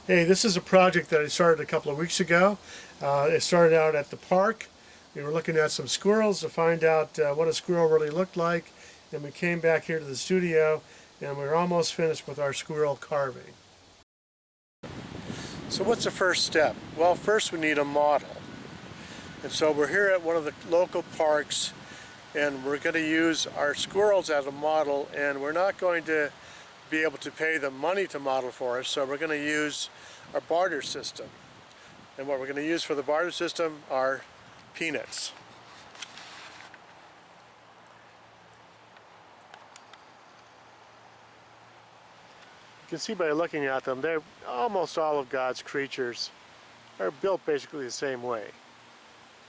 Hey, this is a project that I started a couple of weeks ago. It started out at the park. We were looking at some squirrels to find out what a squirrel really looked like. And we came back here to the studio and we're almost finished with our squirrel carving. So what's the first step? Well, first we need a model. And so we're here at one of the local parks and we're going to use our squirrels as a model, and we're not going to be able to pay them money to model for us, so we're going to use our barter system. And what we're going to use for the barter system are peanuts. You can see by looking at them, they're almost all of God's creatures are built basically the same way.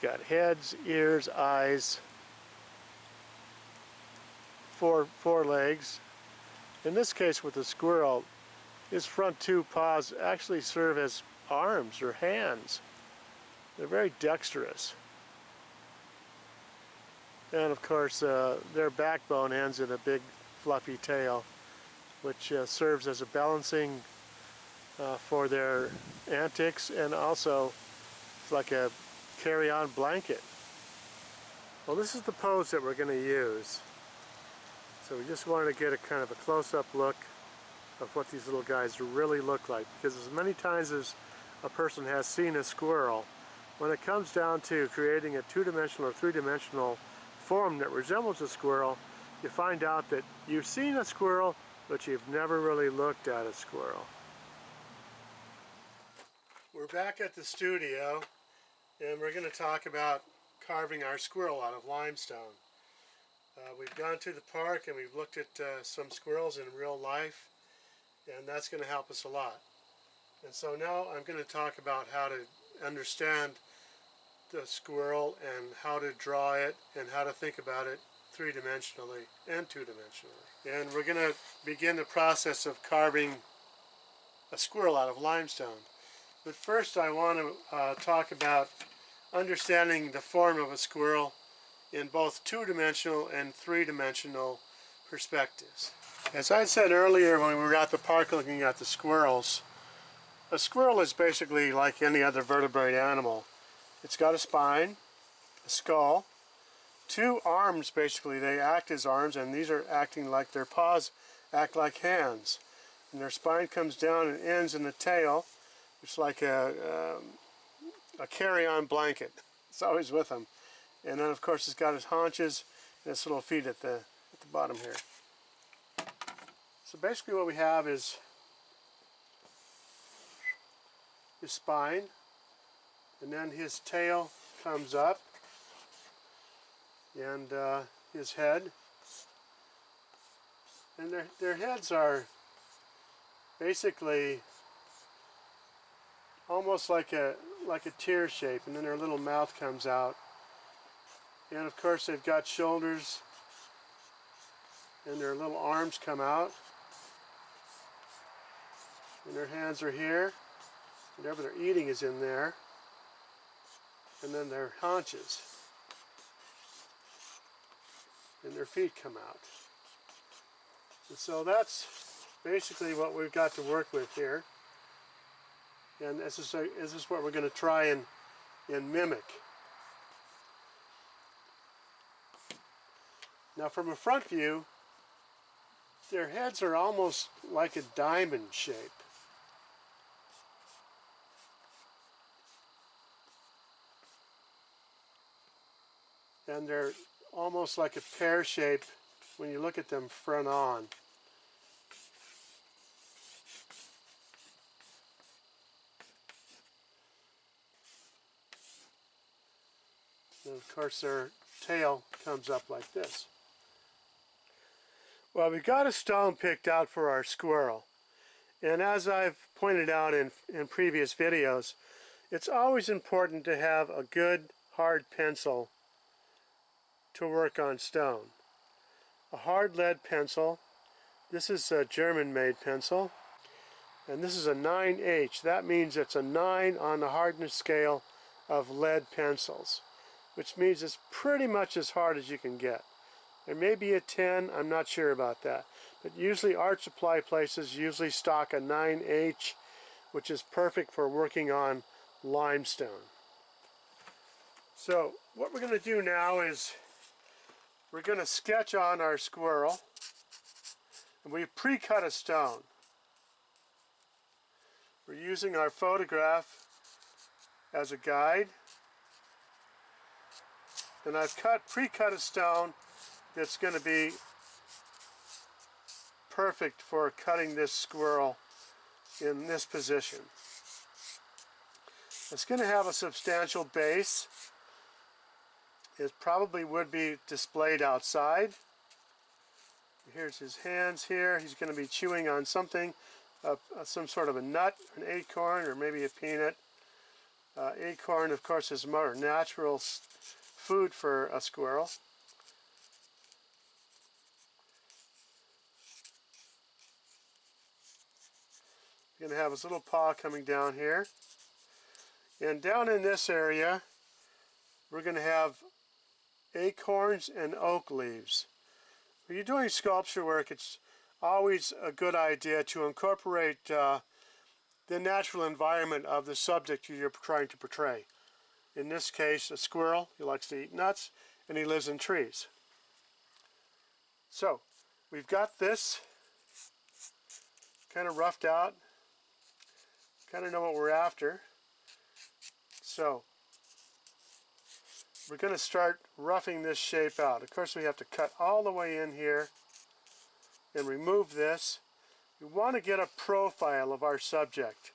You've got heads, ears, eyes, four legs. In this case with the squirrel, his front two paws actually serve as arms or hands. They're very dexterous. And of course their backbone ends in a big fluffy tail, which serves as a balancing for their antics, and also it's like a carry-on blanket. Well, this is the pose that we're going to use. So we just wanted to get a kind of a close-up look of what these little guys really look like, because as many times as a person has seen a squirrel, when it comes down to creating a two-dimensional or three-dimensional form that resembles a squirrel, you find out that you've seen a squirrel, but you've never really looked at a squirrel. We're back at the studio, and we're going to talk about carving our squirrel out of limestone. We've gone to the park and we've looked at some squirrels in real life, and that's going to help us a lot. And so now I'm going to talk about how to understand the squirrel and how to draw it and how to think about it three-dimensionally and two-dimensionally. And we're going to begin the process of carving a squirrel out of limestone. But first I want to talk about understanding the form of a squirrel in both two-dimensional and three-dimensional perspectives. As I said earlier when we were at the park looking at the squirrels, a squirrel is basically like any other vertebrate animal. It's got a spine, a skull, two arms basically. They act as arms, and these are acting like their paws act like hands. And their spine comes down and ends in the tail. It's like a carry-on blanket. It's always with them. And then of course it's got his haunches and his little feet at the bottom here. So basically what we have is his spine, and then his tail comes up, and his head. And their heads are basically almost like a tear shape, and then their little mouth comes out. And of course they've got shoulders, and their little arms come out, and their hands are here. Whatever they're eating is in there, and then their haunches, and their feet come out. And so that's basically what we've got to work with here, and this is what we're going to try and mimic. Now from a front view, their heads are almost like a diamond shape. And they're almost like a pear shape when you look at them front on. And of course their tail comes up like this. Well, we've got a stone picked out for our squirrel. And as I've pointed out in previous videos, it's always important to have a good hard pencil to work on stone. A hard lead pencil. This is a German-made pencil, and this is a 9H. That means it's a 9 on the hardness scale of lead pencils, which means it's pretty much as hard as you can get. There may be a 10, I'm not sure about that, but usually art supply places usually stock a 9H which is perfect for working on limestone. So what we're going to do now is we're going to sketch on our squirrel, and we pre-cut a stone. We're using our photograph as a guide, and I've pre-cut a stone that's going to be perfect for cutting this squirrel in this position. It's going to have a substantial base. It probably would be displayed outside. Here's his hands here. He's going to be chewing on something, some sort of a nut, an acorn, or maybe a peanut. Acorn, of course, is more natural food for a squirrel. He's going to have his little paw coming down here. And down in this area, we're going to have acorns and oak leaves. When you're doing sculpture work, it's always a good idea to incorporate the natural environment of the subject you're trying to portray. In this case, a squirrel. He likes to eat nuts, and he lives in trees. So, we've got this kind of roughed out. Kind of know what we're after. So, we're going to start roughing this shape out. Of course, we have to cut all the way in here and remove this. We want to get a profile of our subject.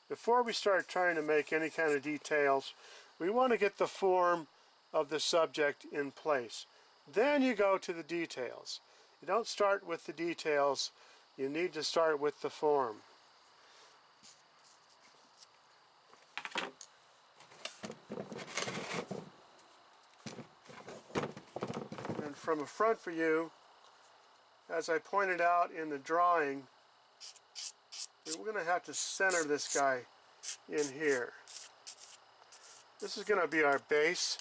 Before we start trying to make any kind of details, we want to get the form of the subject in place. Then you go to the details. You don't start with the details. You need to start with the form. And from a front view, as I pointed out in the drawing, we're going to have to center this guy in here. This is going to be our base,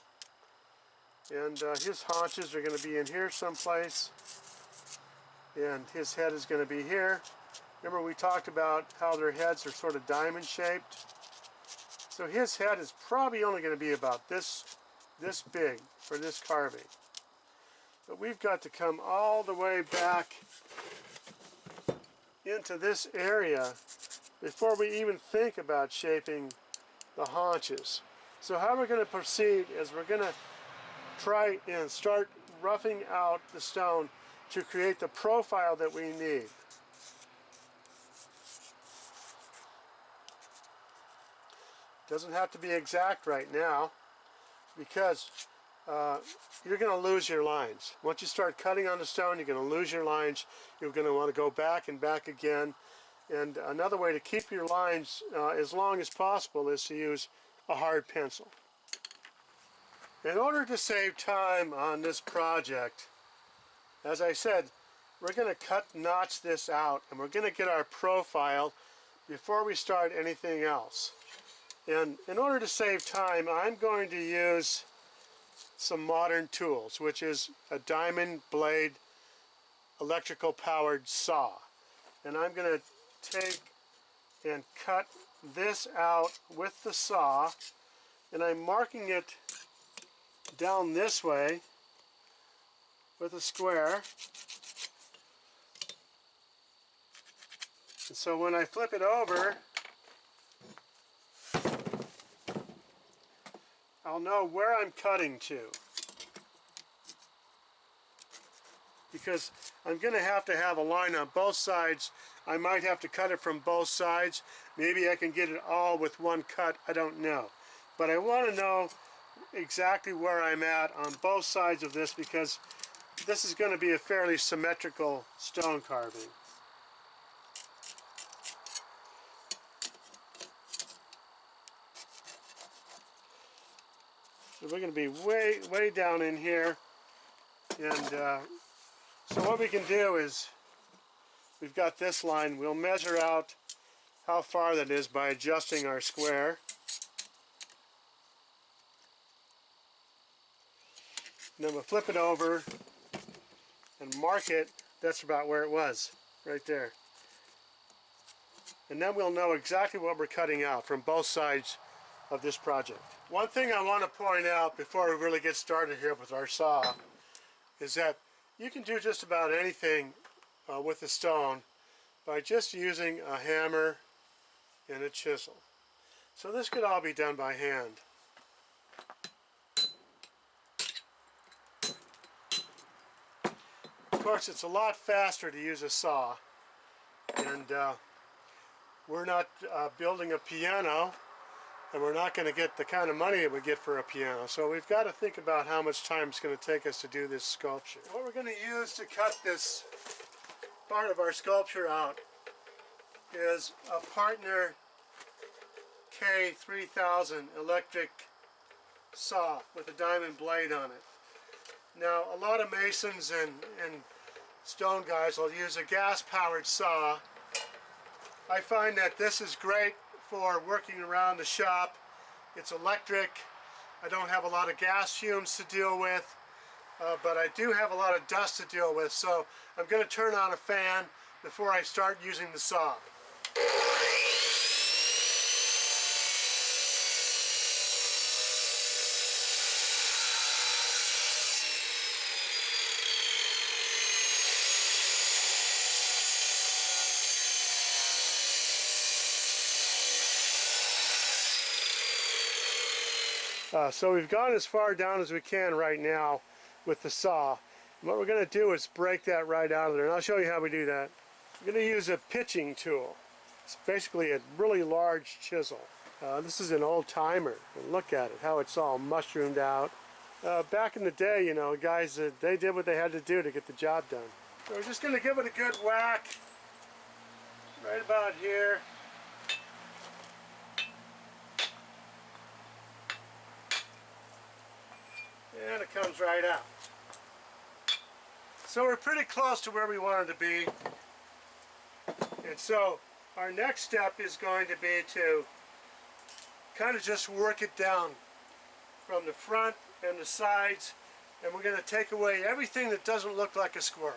and his haunches are going to be in here someplace, and his head is going to be here. Remember, we talked about how their heads are sort of diamond shaped. So his head is probably only going to be about this big for this carving. But we've got to come all the way back into this area before we even think about shaping the haunches. So how we're going to proceed is we're going to try and start roughing out the stone to create the profile that we need. Doesn't have to be exact right now, because you're going to lose your lines. Once you start cutting on the stone, you're going to lose your lines. You're going to want to go back and back again. And another way to keep your lines as long as possible is to use a hard pencil. In order to save time on this project, as I said, we're going to notch this out, and we're going to get our profile before we start anything else. And in order to save time, I'm going to use some modern tools, which is a diamond blade electrical powered saw. And I'm going to take and cut this out with the saw, and I'm marking it down this way with a square. And so when I flip it over, I'll know where I'm cutting to, because I'm going to have a line on both sides. I might have to cut it from both sides. Maybe I can get it all with one cut. I don't know. But I want to know exactly where I'm at on both sides of this, because this is going to be a fairly symmetrical stone carving. So we're going to be way down in here, and so what we can do is, we've got this line. We'll measure out how far that is by adjusting our square. And then we'll flip it over and mark it. That's about where it was, right there. and then we'll know exactly what we're cutting out from both sides of this project. One thing I want to point out before we really get started here with our saw is that you can do just about anything with a stone by just using a hammer and a chisel. So this could all be done by hand. Of course, it's a lot faster to use a saw, and we're not building a piano, and we're not going to get the kind of money that we get for a piano. So we've got to think about how much time it's going to take us to do this sculpture. What we're going to use to cut this part of our sculpture out is a Partner K3000 electric saw with a diamond blade on it. Now, a lot of masons and stone guys will use a gas-powered saw. I find that this is great for working around the shop. It's electric. I don't have a lot of gas fumes to deal with, but I do have a lot of dust to deal with, so I'm going to turn on a fan before I start using the saw. So we've gone as far down as we can right now with the saw. And what we're going to do is break that right out of there, and I'll show you how we do that. I'm going to use a pitching tool. It's basically a really large chisel. This is an old timer, and look at it, how it's all mushroomed out. Back in the day, you know, guys, they did what they had to do to get the job done. So we're just going to give it a good whack right about here. And it comes right out. So we're pretty close to where we wanted to be. And so our next step is going to be to kind of just work it down from the front and the sides, and we're going to take away everything that doesn't look like a squirrel.